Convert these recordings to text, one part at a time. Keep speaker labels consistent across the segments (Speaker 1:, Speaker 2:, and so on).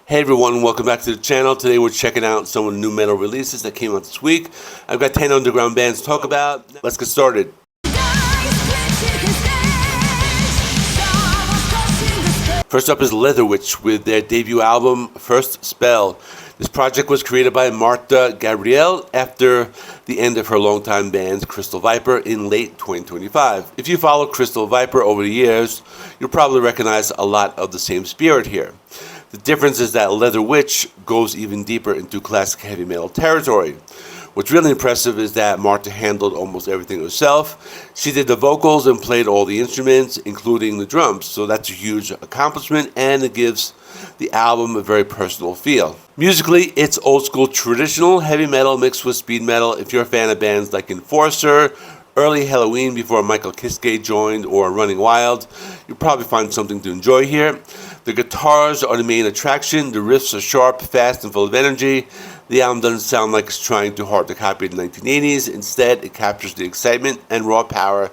Speaker 1: Hey everyone, welcome back to the channel. Today we're checking out some of the new metal releases that came out this week. I've got 10 underground bands to talk about. Let's get started. First up is Leatherwitch with their debut album, First Spell. This project was created by Marta Gabriel after the end of her longtime band, Crystal Viper, in late 2025. If you follow Crystal Viper over the years, you'll probably recognize a lot of the same spirit here. The difference is that Leatherwitch goes even deeper into classic heavy metal territory. What's really impressive is that Marta handled almost everything herself. She did the vocals and played all the instruments, including the drums. So that's a huge accomplishment, and it gives the album a very personal feel. Musically, it's old school traditional heavy metal mixed with speed metal. If you're a fan of bands like Enforcer, early Halloween before Michael Kiske joined, or Running Wild, you'll probably find something to enjoy here. The guitars are the main attraction. The riffs are sharp, fast, and full of energy. The album doesn't sound like it's trying too hard to copy the 1980s. Instead, it captures the excitement and raw power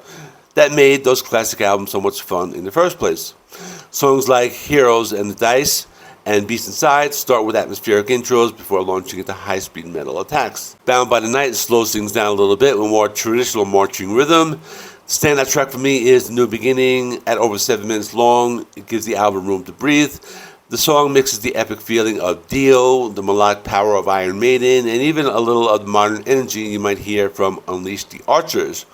Speaker 1: that made those classic albums so much fun in the first place. Songs like Heroes and the Dice and Beast Inside start with atmospheric intros before launching into high-speed metal attacks. Bound by the Night slows things down a little bit with more traditional marching rhythm. Standout track for me is The New Beginning. At over 7 minutes long, it gives the album room to breathe. The song mixes the epic feeling of Dio, the melodic power of Iron Maiden, and even a little of the modern energy you might hear from Unleash the Archers.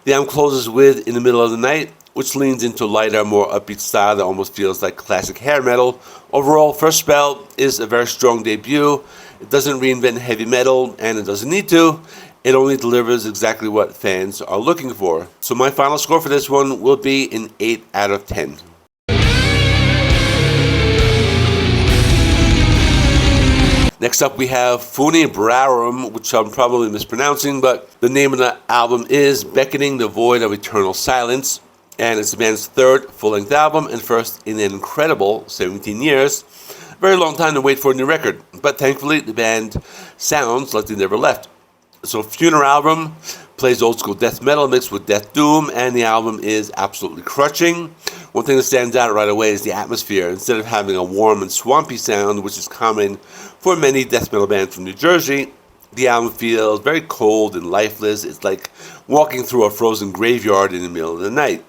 Speaker 1: The album closes with In the Middle of the Night, which leans into a lighter, more upbeat style that almost feels like classic hair metal. Overall, First Spell is a very strong debut. It doesn't reinvent heavy metal, and it doesn't need to. It only delivers exactly what fans are looking for. So my final score for this one will be an 8 out of 10. Next up we have Funebrarum, which I'm probably mispronouncing, but the name of the album is Beckoning, the Void of Eternal Silence. And it's the band's third full-length album and first in an incredible 17 years. A very long time to wait for a new record, but thankfully the band sounds like they never left. So Funebrarum plays old school death metal mixed with death doom, and the album is absolutely crushing. One thing that stands out right away is the atmosphere. Instead of having a warm and swampy sound, which is common for many death metal bands from New Jersey, the album feels very cold and lifeless. It's like walking through a frozen graveyard in the middle of the night.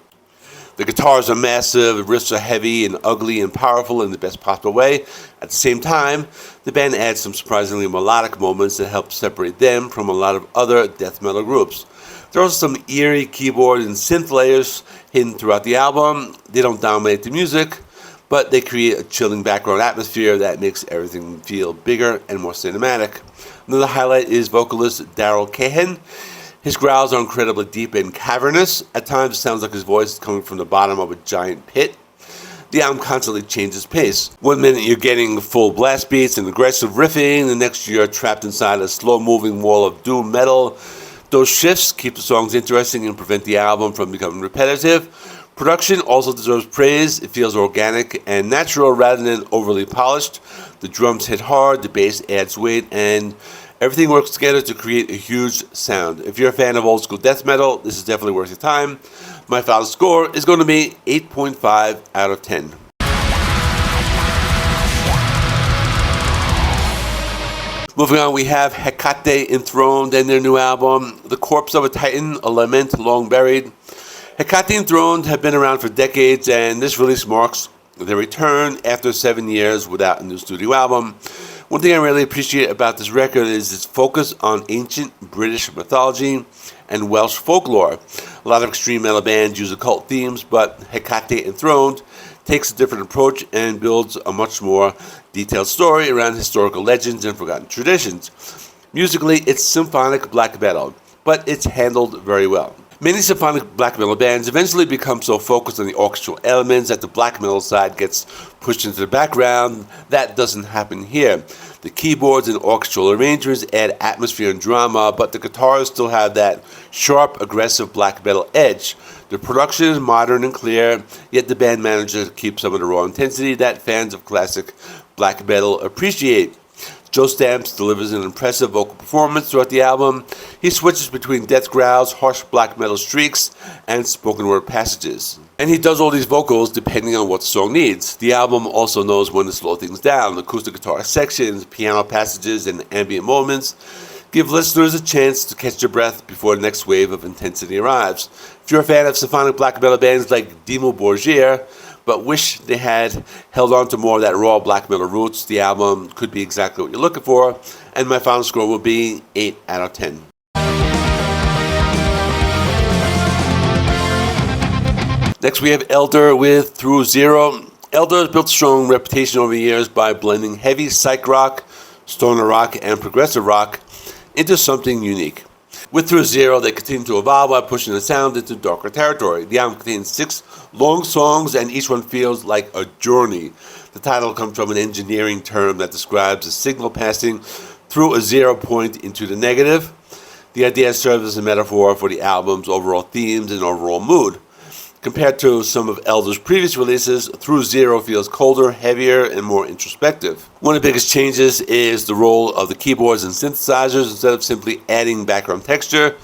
Speaker 1: The guitars are massive, the riffs are heavy and ugly and powerful in the best possible way. At the same time, the band adds some surprisingly melodic moments that help separate them from a lot of other death metal groups. There are also some eerie keyboard and synth layers hidden throughout the album. They don't dominate the music, but they create a chilling background atmosphere that makes everything feel bigger and more cinematic. Another highlight is vocalist Daryl Cahan. His growls are incredibly deep and cavernous. At times it sounds like his voice is coming from the bottom of a giant pit. The album constantly changes pace. One minute you're getting full blast beats and aggressive riffing, the next you're trapped inside a slow-moving wall of doom metal. Those shifts keep the songs interesting and prevent the album from becoming repetitive. Production also deserves praise. It feels organic and natural rather than overly polished. The drums hit hard, the bass adds weight, and everything works together to create a huge sound. If you're a fan of old school death metal, this is definitely worth your time. My final score is going to be 8.5 out of 10. Moving on, we have Hecate Enthroned and their new album, The Corpse of a Titan, a Lament Long Buried. Hecate Enthroned have been around for decades, and this release marks their return after 7 years without a new studio album. One thing I really appreciate about this record is its focus on ancient British mythology and Welsh folklore. A lot of extreme metal bands use occult themes, but Hecate Enthroned takes a different approach and builds a much more detailed story around historical legends and forgotten traditions. Musically, it's symphonic black metal, but it's handled very well. Many symphonic black metal bands eventually become so focused on the orchestral elements that the black metal side gets pushed into the background. That doesn't happen here. The keyboards and orchestral arrangements add atmosphere and drama, but the guitars still have that sharp, aggressive black metal edge. The production is modern and clear, yet the band manages to keep some of the raw intensity that fans of classic black metal appreciate. Joe Stamps delivers an impressive vocal performance throughout the album. He switches between death growls, harsh black metal streaks, and spoken word passages. And he does all these vocals depending on what the song needs. The album also knows when to slow things down. Acoustic guitar sections, piano passages, and ambient moments give listeners a chance to catch their breath before the next wave of intensity arrives. If you're a fan of symphonic black metal bands like Dimmu Borgir, but wish they had held on to more of that raw black metal roots, the album could be exactly what you're looking for, and my final score will be 8 out of 10. Next we have Erdve with Through Zero. Erdve has built a strong reputation over the years by blending heavy psych rock, stoner rock, and progressive rock into something unique. With Through Zero, they continue to evolve by pushing the sound into darker territory. The album contains 6 long songs, and each one feels like a journey. The title comes from an engineering term that describes a signal passing through a 0 point into the negative. The idea serves as a metaphor for the album's overall themes and overall mood. Compared to some of Erdve's previous releases, Through Zero feels colder, heavier, and more introspective. One of the biggest changes is the role of the keyboards and synthesizers. Instead of simply adding background texture,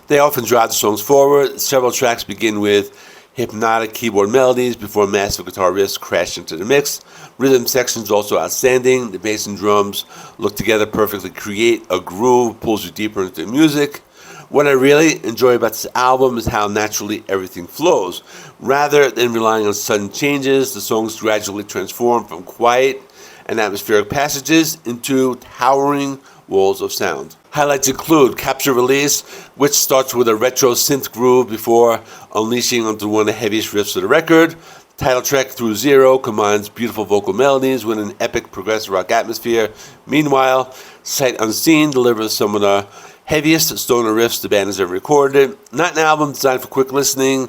Speaker 1: they often drive the songs forward. Several tracks begin with hypnotic keyboard melodies before massive guitar riffs crash into the mix. Rhythm sections also outstanding. The bass and drums look together perfectly, create a groove, pulls you deeper into the music. What I really enjoy about this album is how naturally everything flows. Rather than relying on sudden changes, the songs gradually transform from quiet and atmospheric passages into towering walls of sound. Highlights include Capture Release, which starts with a retro synth groove before unleashing onto one of the heaviest riffs of the record. The title track Through Zero combines beautiful vocal melodies with an epic progressive rock atmosphere. Meanwhile, Sight Unseen delivers some of the heaviest stoner riffs the band has ever recorded. Not an album designed for quick listening.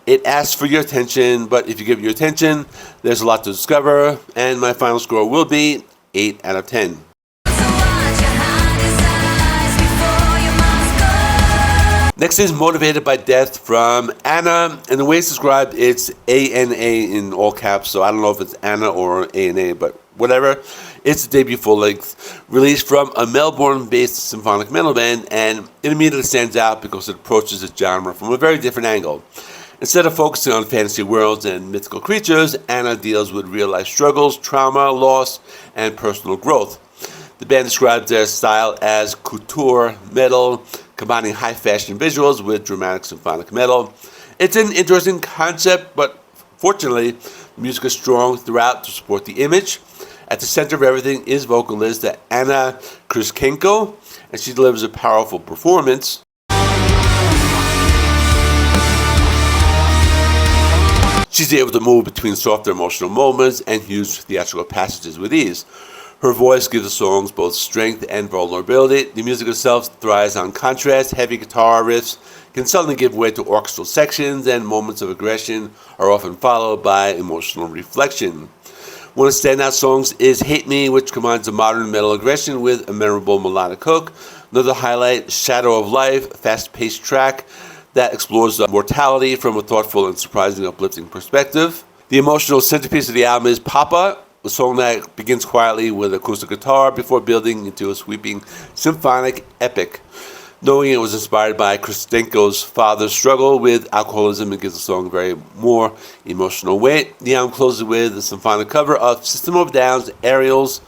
Speaker 1: It asks for your attention, but if you give it your attention, there's a lot to discover, and my final score will be 8 out of 10. Next is Motivated by Death from Anna, and the way it's described, it's A-N-A in all caps, so I don't know if it's Anna or A-N-A, but whatever. It's a debut full-length release from a Melbourne-based symphonic metal band, and it immediately stands out because it approaches the genre from a very different angle. Instead of focusing on fantasy worlds and mythical creatures, Anna deals with real-life struggles, trauma, loss, and personal growth. The band describes their style as couture metal, combining high-fashion visuals with dramatic symphonic metal. It's an interesting concept, but fortunately, the music is strong throughout to support the image. At the center of everything is vocalist Anna Kryschenko, and she delivers a powerful performance. She's able to move between softer emotional moments and huge theatrical passages with ease. Her voice gives the songs both strength and vulnerability. The music itself thrives on contrast. Heavy guitar riffs can suddenly give way to orchestral sections, and moments of aggression are often followed by emotional reflection. One of the standout songs is Hate Me, which combines a modern metal aggression with a memorable melodic hook. Another highlight, Shadow of Life, a fast-paced track that explores mortality from a thoughtful and surprisingly uplifting perspective. The emotional centerpiece of the album is Papa, a song that begins quietly with acoustic guitar before building into a sweeping symphonic epic. Knowing it was inspired by Kryschenko's father's struggle with alcoholism, it gives the song a very more emotional weight. The album closes with a symphonic cover of System of a Down's Aerials.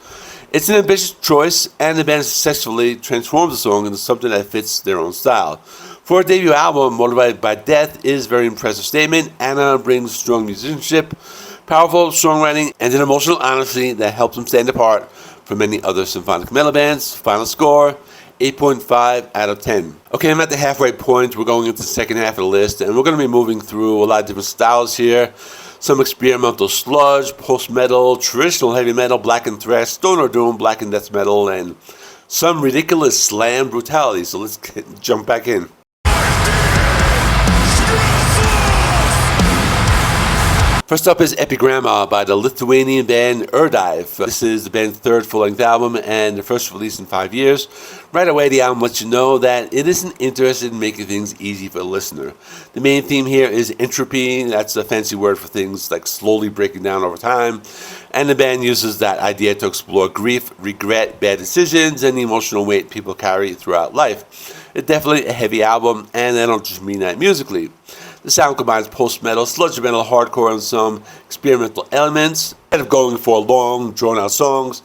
Speaker 1: It's an ambitious choice, and the band successfully transforms the song into something that fits their own style. For a debut album, Motivated by Death is a very impressive statement. Anna brings strong musicianship, powerful songwriting, and an emotional honesty that helps them stand apart from many other symphonic metal bands. Final score, 8.5 out of 10. Okay, I'm at the halfway point. We're going into the second half of the list, and we're going to be moving through a lot of different styles here. Some experimental sludge, post-metal, traditional heavy metal, black and thrash, stoner doom, black and death metal, and some ridiculous slam brutality. So let's jump back in. First up is Epigrama by the Lithuanian band Erdve. This is the band's third full-length album and the first release in 5 years. Right away, the album lets you know that it isn't interested in making things easy for the listener. The main theme here is entropy. That's a fancy word for things like slowly breaking down over time. And the band uses that idea to explore grief, regret, bad decisions, and the emotional weight people carry throughout life. It's definitely a heavy album, and I don't just mean that musically. The sound combines post-metal, sludge metal, hardcore, and some experimental elements. Instead of going for long, drawn-out songs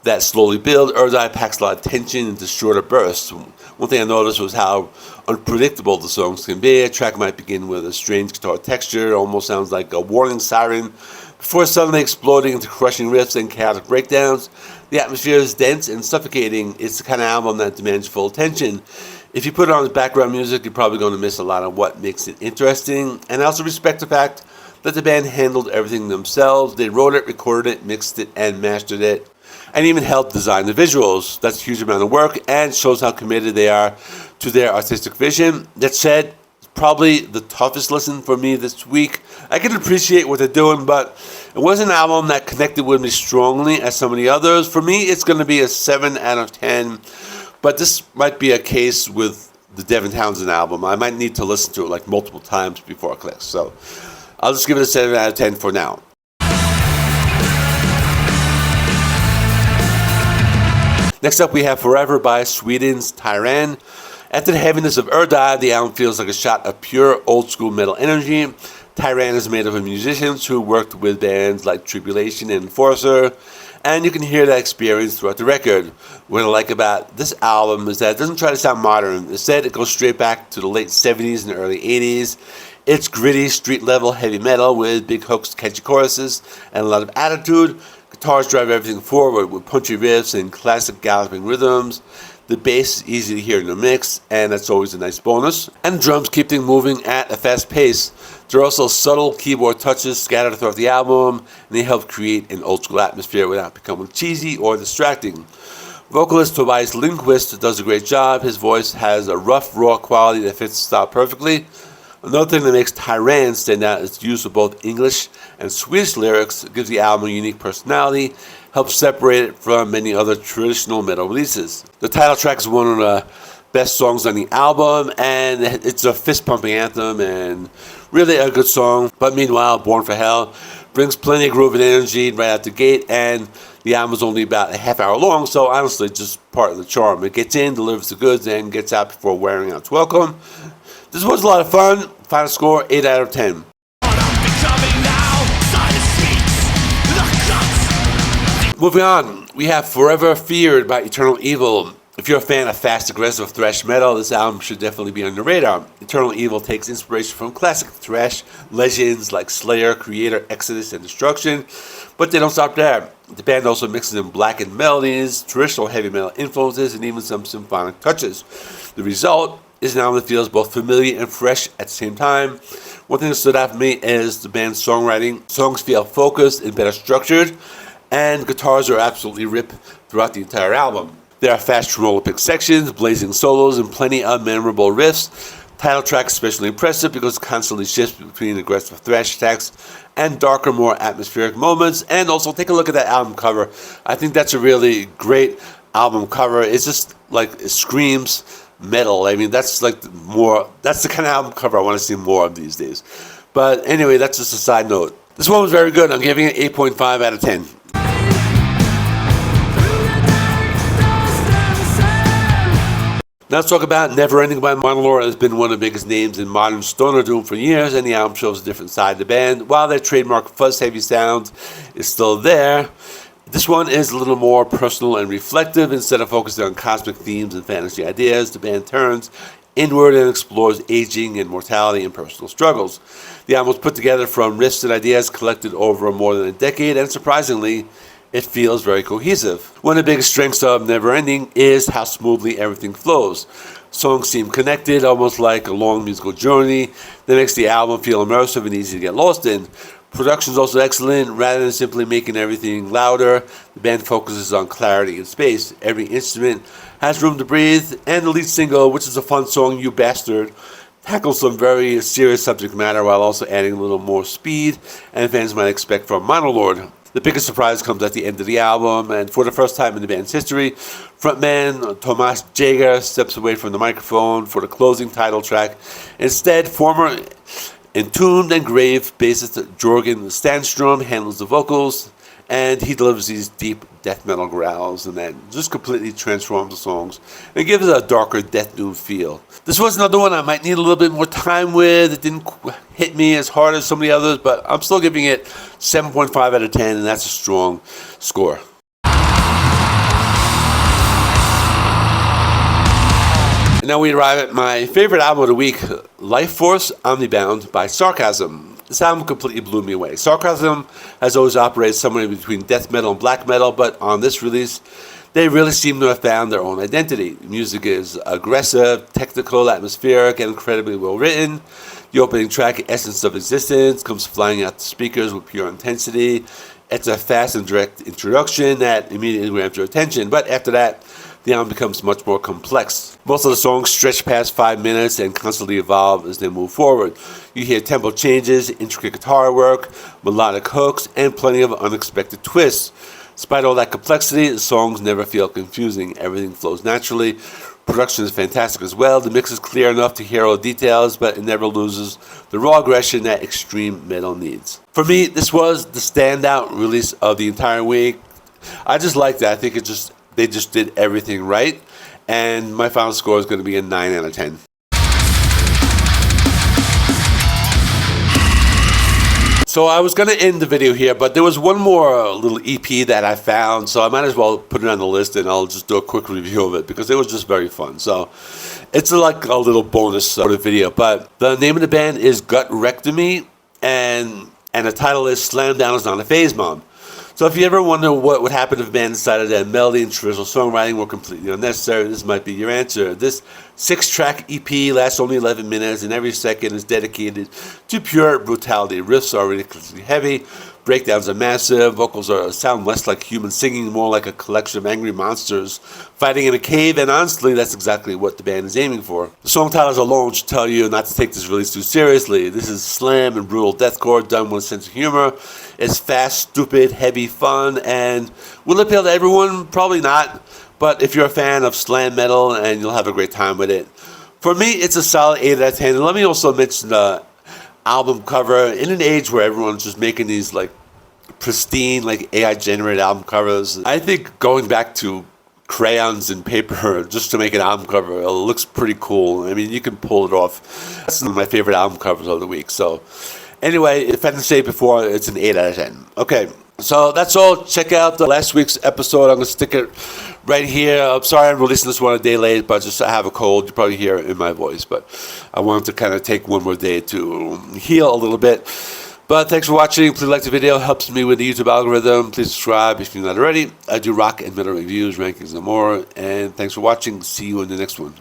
Speaker 1: that slowly build, Erdve packs a lot of tension into shorter bursts. One thing I noticed was how unpredictable the songs can be. A track might begin with a strange guitar texture, almost sounds like a warning siren, before suddenly exploding into crushing riffs and chaotic breakdowns. The atmosphere is dense and suffocating. It's the kind of album that demands full attention. If you put it on as background music, you're probably going to miss a lot of what makes it interesting. And I also respect the fact that the band handled everything themselves. They wrote it, recorded it, mixed it, and mastered it, and even helped design the visuals. That's a huge amount of work and shows how committed they are to their artistic vision. That said, it's probably the toughest listen for me this week. I can appreciate what they're doing, but it wasn't an album that connected with me strongly as some of the others. For me, it's going to be a 7 out of 10. But this might be a case with the Devin Townsend album. I might need to listen to it like multiple times before I click. So I'll just give it a 7 out of 10 for now. Next up, we have Forever by Sweden's Tyrann. After the heaviness of Erdve, the album feels like a shot of pure old-school metal energy. Tyrann is made up of musicians who worked with bands like Tribulation and Enforcer, and you can hear that experience throughout the record. What I like about this album is that it doesn't try to sound modern. Instead, it goes straight back to the late 70s and early 80s. It's gritty, street-level heavy metal with big hooks, catchy choruses, and a lot of attitude. Guitars drive everything forward with punchy riffs and classic galloping rhythms. The bass is easy to hear in the mix, and that's always a nice bonus. And the drums keep things moving at a fast pace. There are also subtle keyboard touches scattered throughout the album, and they help create an old-school atmosphere without becoming cheesy or distracting. Vocalist Tobias Lindquist does a great job. His voice has a rough, raw quality that fits the style perfectly. Another thing that makes Tyrann stand out is the use of both English and Swedish lyrics. It gives the album a unique personality, helps separate it from many other traditional metal releases. The title track is one of the best songs on the album, and it's a fist-pumping anthem and really a good song. But meanwhile, Born for Hell brings plenty of groove and energy right out the gate, and the album is only about a half hour long, so honestly, just part of the charm. It gets in, delivers the goods, and gets out before wearing out its welcome. This was a lot of fun. Final score, 8 out of 10. Moving on, we have Forever Feared by Eternal Evil. If you're a fan of fast, aggressive thrash metal, this album should definitely be on your radar. Eternal Evil takes inspiration from classic thrash legends like Slayer, Creator, Exodus, and Destruction, but they don't stop there. The band also mixes in blackened melodies, traditional heavy metal influences, and even some symphonic touches. The result is an album that feels both familiar and fresh at the same time. One thing that stood out for me is the band's songwriting. Songs feel focused and better structured, and guitars are absolutely ripped throughout the entire album. There are fast tremolo pick sections, blazing solos, and plenty of memorable riffs. Title track is especially impressive because it constantly shifts between aggressive thrash attacks and darker, more atmospheric moments. And also, take a look at that album cover. I think that's a really great album cover. It's just like, it screams metal. I mean, that's the kind of album cover I want to see more of these days. But anyway, that's just a side note. This one was very good. I'm giving it 8.5 out of 10. Now let's talk about Neverending by Monolord. Has been one of the biggest names in modern stoner doom for years, and the album shows a different side of the band. While their trademark fuzz-heavy sound is still there, this one is a little more personal and reflective. Instead of focusing on cosmic themes and fantasy ideas, the band turns inward and explores aging and mortality and personal struggles. The album was put together from riffs and ideas collected over more than a decade, and surprisingly, it feels very cohesive. One of the biggest strengths of Neverending is how smoothly everything flows. Songs seem connected, almost like a long musical journey that makes the album feel immersive and easy to get lost in. Production is also excellent. Rather than simply making everything louder, the band focuses on clarity and space. Every instrument has room to breathe, and the lead single, which is a fun song, You Bastard, tackles some very serious subject matter while also adding a little more speed and fans might expect from Monolord. The biggest surprise comes at the end of the album, and for the first time in the band's history, frontman Tomas Jager steps away from the microphone for the closing title track. Instead, former Enthroned and grave bassist Jorgen Stanstrom handles the vocals, and he delivers these deep death metal growls, and that just completely transforms the songs and gives it a darker Death Doom feel. This was another one I might need a little bit more time with. It didn't hit me as hard as some of the others, but I'm still giving it 7.5 out of 10, and that's a strong score. And now we arrive at my favorite album of the week, Lifeforce, Omnibound by Sarcasm. This album completely blew me away. Sarcasm has always operated somewhere between death metal and black metal, but on this release, they really seem to have found their own identity. The music is aggressive, technical, atmospheric, and incredibly well written. The opening track, Essence of Existence, comes flying out the speakers with pure intensity. It's a fast and direct introduction that immediately grabs your attention, but after that, the album becomes much more complex. Most of the songs stretch past 5 minutes and constantly evolve as they move forward. You hear tempo changes, intricate guitar work, melodic hooks, and plenty of unexpected twists. Despite all that complexity, the songs never feel confusing. Everything flows naturally. Production is fantastic as well. The mix is clear enough to hear all the details, but it never loses the raw aggression that extreme metal needs. For me, this was the standout release of the entire week. I just liked it. I think they just did everything right, and my final score is going to be a 9 out of 10. So I was going to end the video here, but there was one more little EP that I found, so I might as well put it on the list, and I'll just do a quick review of it because it was just very fun. So it's like a little bonus sort of video, but the name of the band is Gutrectomy, and the title is Slamdown is Not a Phase Bomb. So if you ever wonder what would happen if a band decided that melody and traditional songwriting were completely unnecessary, this might be your answer. This 6-track EP lasts only 11 minutes, and every second is dedicated to pure brutality. Riffs are ridiculously heavy, breakdowns are massive, vocals sound less like human singing, more like a collection of angry monsters fighting in a cave, and honestly, that's exactly what the band is aiming for. The song titles alone should tell you not to take this release too seriously. This is slam and brutal deathcore done with a sense of humor. It's fast, stupid, heavy fun, and will it appeal to everyone? Probably not, but if you're a fan of slam metal, and you'll have a great time with it. For me, it's a solid 8 out of 10, and let me also mention the album cover. In an age where everyone's just making these like pristine, like AI generated album covers, I think going back to crayons and paper just to make an album cover, it looks pretty cool. I mean, you can pull it off. That's one of my favorite album covers of the week. So anyway, if I didn't say it before, it's an 8 out of 10. Okay, so that's all. Check out the last week's episode. I'm going to stick it right here. I'm sorry I'm releasing this one a day late, but just I have a cold. You probably hear it in my voice, but I wanted to kind of take one more day to heal a little bit. But thanks for watching. Please like the video. It helps me with the YouTube algorithm. Please subscribe if you're not already. I do rock and metal reviews, rankings, and more. And thanks for watching. See you in the next one.